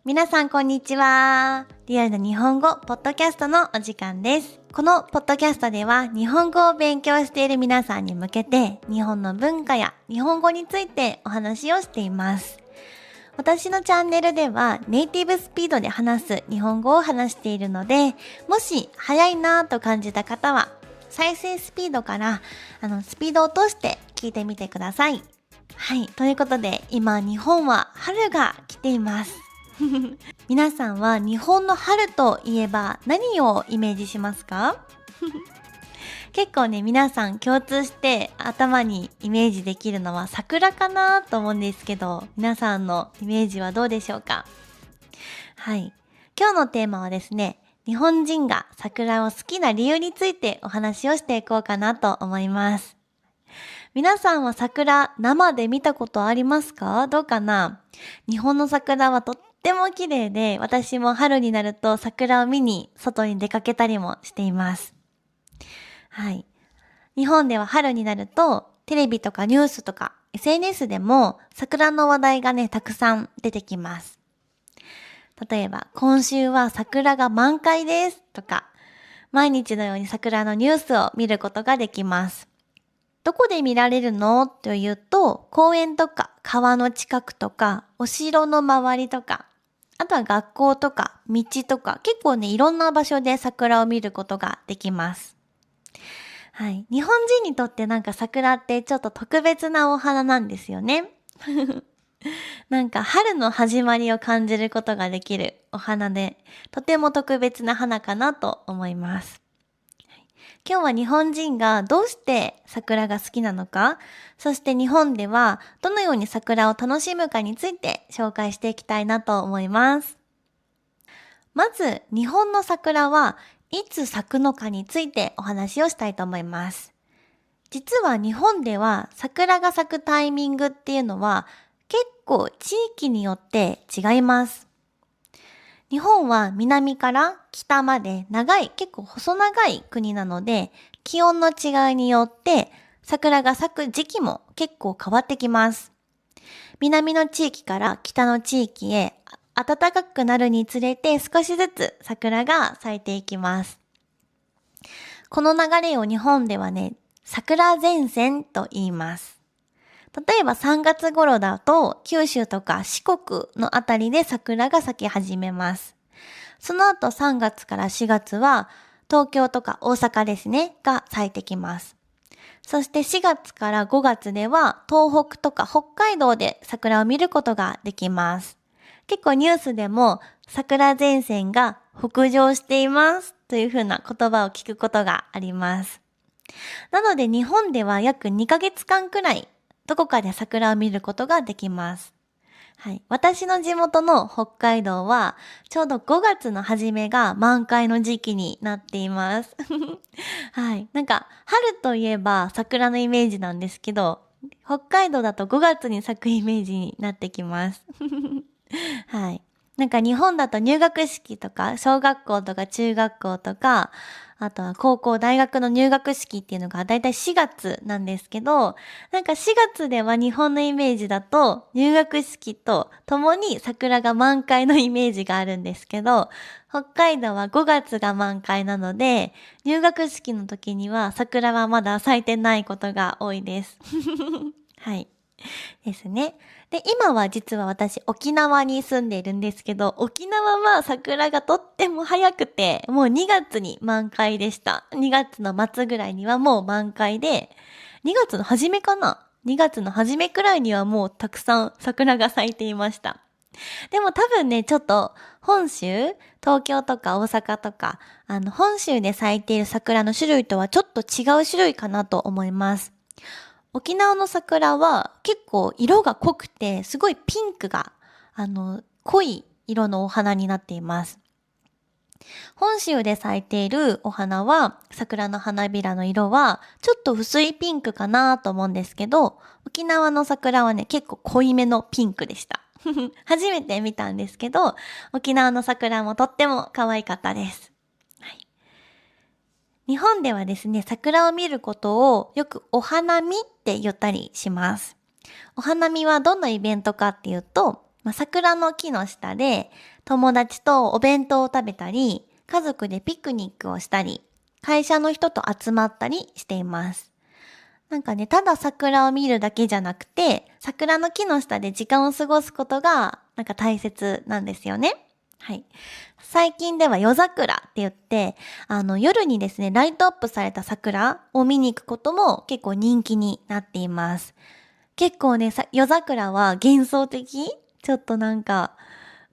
皆さんこんにちは。リアルな日本語ポッドキャストのお時間です。このポッドキャストでは日本語を勉強している皆さんに向けて日本の文化や日本語についてお話をしています。私のチャンネルではネイティブスピードで話す日本語を話しているので、もし早いなぁと感じた方は再生スピードからスピードを落として聞いてみてください。はい、ということで今日本は春が来ています。皆さんは日本の春といえば何をイメージしますか？結構ね、皆さん共通して頭にイメージできるのは桜かなと思うんですけど、皆さんのイメージはどうでしょうか？はい。今日のテーマはですね、日本人が桜を好きな理由についてお話をしていこうかなと思います。皆さんは桜生で見たことありますか？どうかな？日本の桜はとっても綺麗で、私も春になると桜を見に外に出かけたりもしています。はい。日本では春になるとテレビとかニュースとか SNS でも桜の話題がね、たくさん出てきます。例えば、今週は桜が満開ですとか、毎日のように桜のニュースを見ることができます。どこで見られるのというと、公園とか川の近くとか、お城の周りとか、あとは学校とか道とか、結構ね、いろんな場所で桜を見ることができます。はい。日本人にとってなんか桜ってちょっと特別なお花なんですよね。なんか春の始まりを感じることができるお花で、とても特別な花かなと思います。今日は日本人がどうして桜が好きなのか、そして日本ではどのように桜を楽しむかについて紹介していきたいなと思います。まず、日本の桜はいつ咲くのかについてお話をしたいと思います。実は日本では桜が咲くタイミングっていうのは結構地域によって違います。日本は南から北まで長い、結構細長い国なので、気温の違いによって桜が咲く時期も結構変わってきます。南の地域から北の地域へ暖かくなるにつれて少しずつ桜が咲いていきます。この流れを日本ではね、桜前線と言います。例えば3月頃だと九州とか四国のあたりで桜が咲き始めます。その後3月から4月は東京とか大阪ですね、が咲いてきます。そして4月から5月では東北とか北海道で桜を見ることができます。結構ニュースでも桜前線が北上していますというふうな言葉を聞くことがあります。なので日本では約2ヶ月間くらいどこかで桜を見ることができます。はい。私の地元の北海道はちょうど5月の初めが満開の時期になっています。はい。なんか春といえば桜のイメージなんですけど、北海道だと5月に咲くイメージになってきます。はい。なんか日本だと入学式とか小学校とか中学校とか、あとは高校大学の入学式っていうのがだいたい4月なんですけど、なんか4月では日本のイメージだと入学式と共に桜が満開のイメージがあるんですけど、北海道は5月が満開なので、入学式の時には桜はまだ咲いてないことが多いです。はい。ですね。で、今は実は私沖縄に住んでいるんですけど、沖縄は桜がとっても早くて、もう2月に満開でした。2月の末ぐらいにはもう満開で、2月の初めかな？ 2 月の初めくらいにはもうたくさん桜が咲いていました。でも多分ね、ちょっと本州、東京とか大阪とか、本州で咲いている桜の種類とはちょっと違う種類かなと思います。沖縄の桜は結構色が濃くて、すごいピンクが、濃い色のお花になっています。本州で咲いているお花は、桜の花びらの色は、ちょっと薄いピンクかなと思うんですけど、沖縄の桜はね、結構濃いめのピンクでした。初めて見たんですけど、沖縄の桜もとっても可愛かったです。はい。日本ではですね、桜を見ることをよくお花見って言ったりします。お花見はどんなイベントかっていうと、桜の木の下で友達とお弁当を食べたり、家族でピクニックをしたり、会社の人と集まったりしています。なんかね、ただ桜を見るだけじゃなくて、桜の木の下で時間を過ごすことがなんか大切なんですよね。はい。最近では夜桜って言って、夜にですね、ライトアップされた桜を見に行くことも結構人気になっています。結構ね、夜桜は幻想的？ちょっとなんか、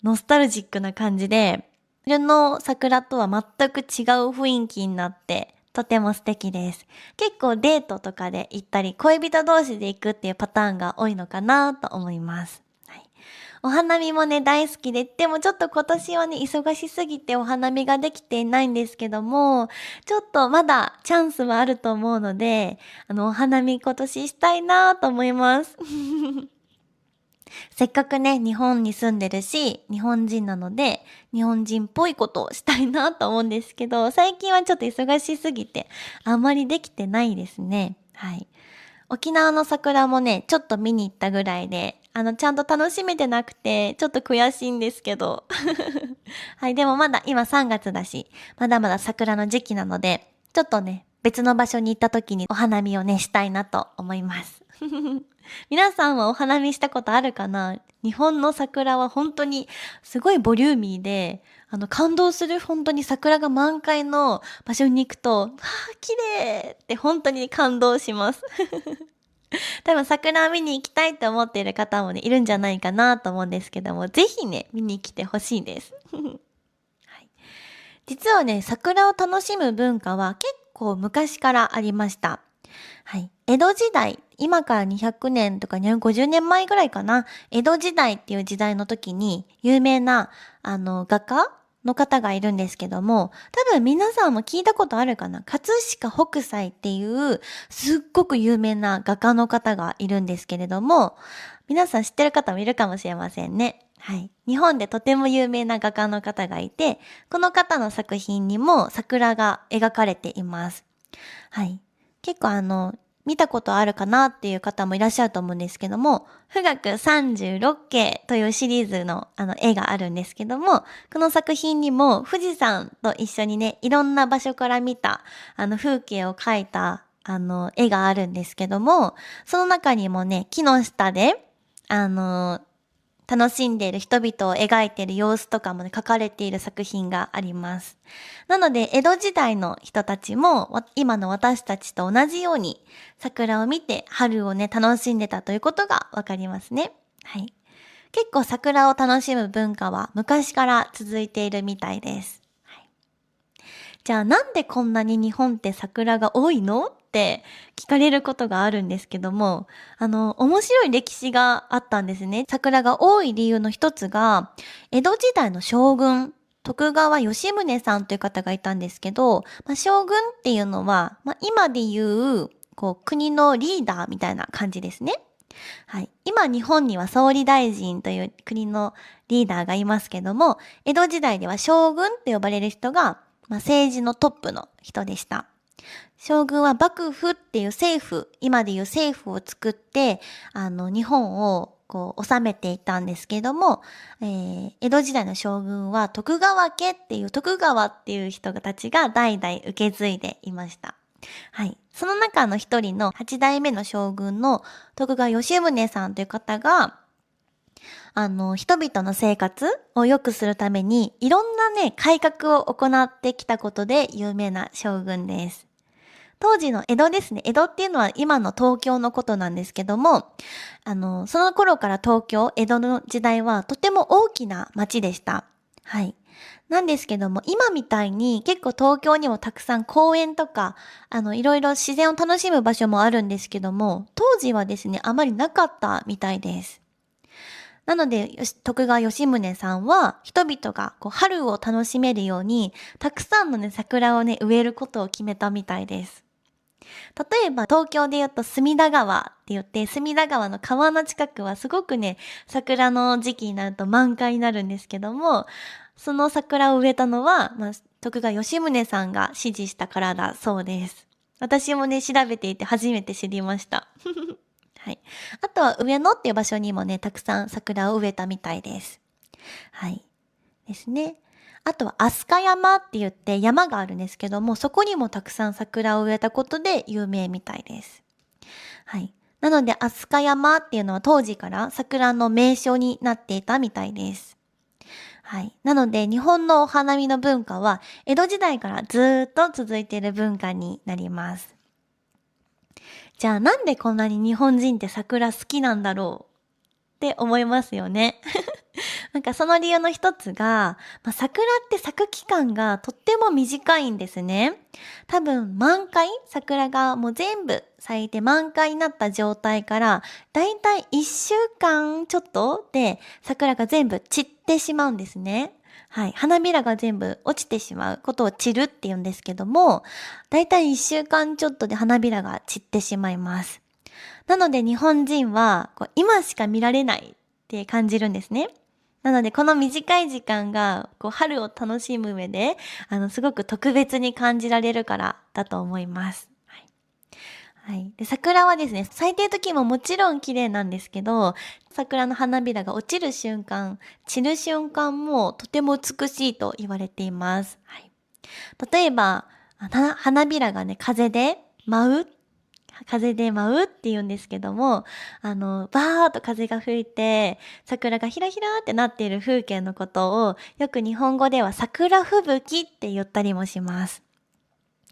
ノスタルジックな感じで、夜の桜とは全く違う雰囲気になって、とても素敵です。結構デートとかで行ったり、恋人同士で行くっていうパターンが多いのかなと思います。はい。お花見もね、大好きで、でもちょっと今年はね、忙しすぎてお花見ができていないんですけども、ちょっとまだチャンスはあると思うので、お花見今年したいなと思います。せっかくね、日本に住んでるし、日本人なので、日本人っぽいことをしたいなと思うんですけど、最近はちょっと忙しすぎて、あんまりできてないですね。はい。沖縄の桜もね、ちょっと見に行ったぐらいで、ちゃんと楽しめてなくて、ちょっと悔しいんですけど。はい、でもまだ今3月だし、まだまだ桜の時期なので、ちょっとね、別の場所に行った時にお花見をね、したいなと思います。皆さんはお花見したことあるかな？日本の桜は本当にすごいボリューミーで、感動する本当に桜が満開の場所に行くと、わあ、綺麗って本当に感動します。多分桜を見に行きたいと思っている方もね、いるんじゃないかなと思うんですけども、ぜひね、見に来てほしいです。はい、実はね、桜を楽しむ文化は結構昔からありました。はい。江戸時代、今から200年とか250年前ぐらいかな。江戸時代っていう時代の時に、有名な、画家の方がいるんですけども、多分皆さんも聞いたことあるかな。葛飾北斎っていう、すっごく有名な画家の方がいるんですけれども、皆さん知ってる方もいるかもしれませんね。はい。日本でとても有名な画家の方がいて、この方の作品にも桜が描かれています。はい。結構見たことあるかなっていう方もいらっしゃると思うんですけども、富岳36景というシリーズの絵があるんですけども、この作品にも富士山と一緒にね、いろんな場所から見た風景を描いた絵があるんですけども、その中にもね、木の下で楽しんでいる人々を描いている様子とかもね、書かれている作品があります。なので、江戸時代の人たちも、今の私たちと同じように、桜を見て春をね、楽しんでたということがわかりますね。はい。結構桜を楽しむ文化は昔から続いているみたいです。はい、じゃあなんでこんなに日本って桜が多いのって聞かれることがあるんですけども、面白い歴史があったんですね。桜が多い理由の一つが、江戸時代の将軍、徳川吉宗さんという方がいたんですけど、将軍っていうのは、今で言う、国のリーダーみたいな感じですね。はい。今日本には総理大臣という国のリーダーがいますけども、江戸時代では将軍って呼ばれる人が、政治のトップの人でした。将軍は幕府っていう政府、今でいう政府を作って、日本を治めていたんですけども、江戸時代の将軍は徳川家っていう徳川っていう人たちが代々受け継いでいました。はい。その中の一人の8代目の将軍の徳川吉宗さんという方が、人々の生活を良くするために、いろんなね、改革を行ってきたことで有名な将軍です。当時の江戸ですね。江戸っていうのは今の東京のことなんですけども、その頃から東京、江戸の時代はとても大きな町でした。はい。なんですけども、今みたいに結構東京にもたくさん公園とか、いろいろ自然を楽しむ場所もあるんですけども、当時はですね、あまりなかったみたいです。なので、徳川吉宗さんは、人々が春を楽しめるように、たくさんのね、桜をね、植えることを決めたみたいです。例えば、東京で言うと隅田川って言って、隅田川の川の近くはすごくね、桜の時期になると満開になるんですけども、その桜を植えたのは、徳川吉宗さんが指示したからだそうです。私もね、調べていて初めて知りました。ははい。あとは上野っていう場所にもね、たくさん桜を植えたみたいです。はい。ですね。あとは飛鳥山って言って山があるんですけども、そこにもたくさん桜を植えたことで有名みたいです。はい。なので飛鳥山っていうのは当時から桜の名所になっていたみたいです。はい。なので日本のお花見の文化は江戸時代からずーっと続いている文化になります。じゃあなんでこんなに日本人って桜好きなんだろうって思いますよね。なんかその理由の一つが、桜って咲く期間がとっても短いんですね。多分桜がもう全部咲いて満開になった状態から、だいたい1週間ちょっとで桜が全部散ってしまうんですね。はい。花びらが全部落ちてしまうことを散るって言うんですけども、だいたい1週間ちょっとで花びらが散ってしまいます。なので日本人は今しか見られないって感じるんですね。なのでこの短い時間が春を楽しむ上ですごく特別に感じられるからだと思います。はい。はい。で、桜はですね、咲いてる時ももちろん綺麗なんですけど、桜の花びらが落ちる瞬間、散る瞬間もとても美しいと言われています。はい。例えば、花びらがね、風で舞うって言うんですけども、バーっと風が吹いて、桜がひらひらってなっている風景のことを、よく日本語では桜吹雪って言ったりもします。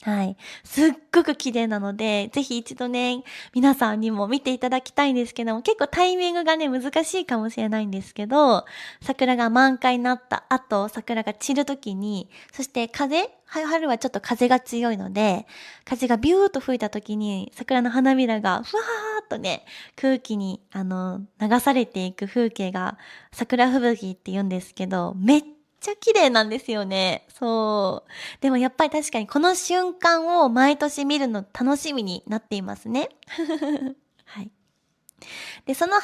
はい。すっごく綺麗なので、ぜひ一度ね、皆さんにも見ていただきたいんですけども、結構タイミングがね、難しいかもしれないんですけど、桜が満開になった後、桜が散る時に、そして春はちょっと風が強いので、風がビューっと吹いた時に、桜の花びらがふわーっとね、空気に、流されていく風景が、桜吹雪って言うんですけど、めっちゃ綺麗なんですよね。そう。でもやっぱり確かにこの瞬間を毎年見るの楽しみになっていますね。はい。で、その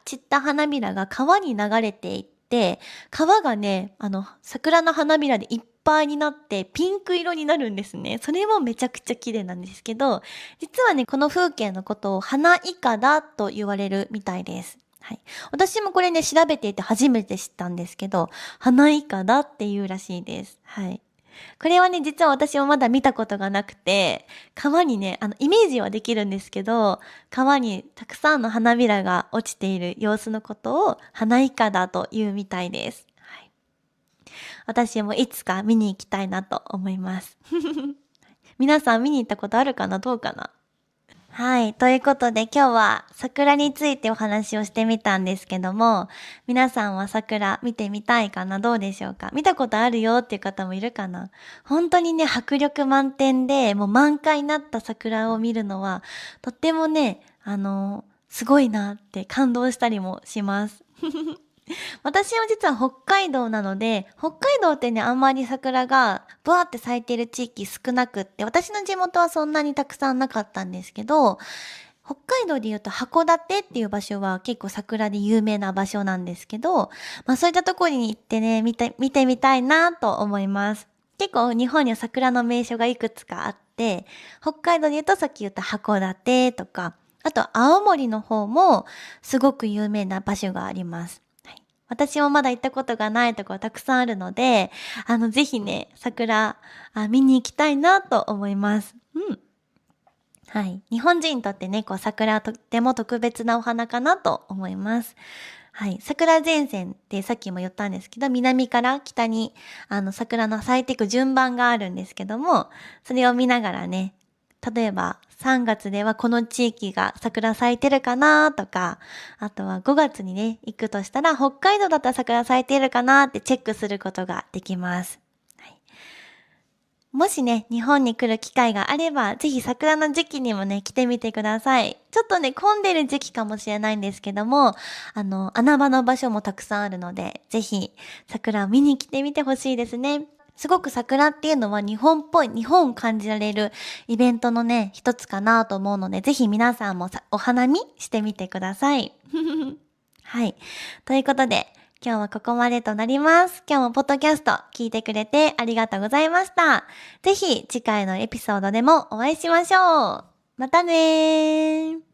散った花びらが川に流れていって、川がね、桜の花びらでいっぱいになってピンク色になるんですね。それもめちゃくちゃ綺麗なんですけど、実はね、この風景のことを花いかだと言われるみたいです。はい。私もこれね、調べていて初めて知ったんですけど、花いかだっていうらしいです。はい。これはね、実は私もまだ見たことがなくて、川にね、イメージはできるんですけど、川にたくさんの花びらが落ちている様子のことを花いかだというみたいです。はい。私もいつか見に行きたいなと思います。皆さん見に行ったことあるかなどうかな。はい。ということで今日は桜についてお話をしてみたんですけども、皆さんは桜見てみたいかなどうでしょうか？見たことあるよっていう方もいるかな？本当にね、迫力満点で、もう満開になった桜を見るのは、とってもね、すごいなって感動したりもします。私は実は北海道なので、北海道ってね、あんまり桜がブワーって咲いてる地域少なくって、私の地元はそんなにたくさんなかったんですけど、北海道で言うと函館っていう場所は結構桜で有名な場所なんですけど、そういったところに行ってね、見てみたいなと思います。結構日本には桜の名所がいくつかあって、北海道で言うとさっき言った函館とか、あと青森の方もすごく有名な場所があります。私もまだ行ったことがないところたくさんあるので、ぜひね、桜、見に行きたいなと思います。うん。はい。日本人にとってね、桜はとっても特別なお花かなと思います。はい。桜前線ってさっきも言ったんですけど、南から北に、桜の咲いていく順番があるんですけども、それを見ながらね、例えば3月ではこの地域が桜咲いてるかなとか、あとは5月にね、行くとしたら北海道だったら桜咲いてるかなってチェックすることができます。はい、もしね、日本に来る機会があれば、ぜひ桜の時期にもね、来てみてください。ちょっとね、混んでる時期かもしれないんですけども、穴場の場所もたくさんあるので、ぜひ桜を見に来てみてほしいですね。すごく桜っていうのは日本っぽい、日本を感じられるイベントのね、一つかなと思うので、ぜひ皆さんもお花見してみてください。はい。ということで、今日はここまでとなります。今日もポッドキャスト聞いてくれてありがとうございました。ぜひ次回のエピソードでもお会いしましょう。またねー。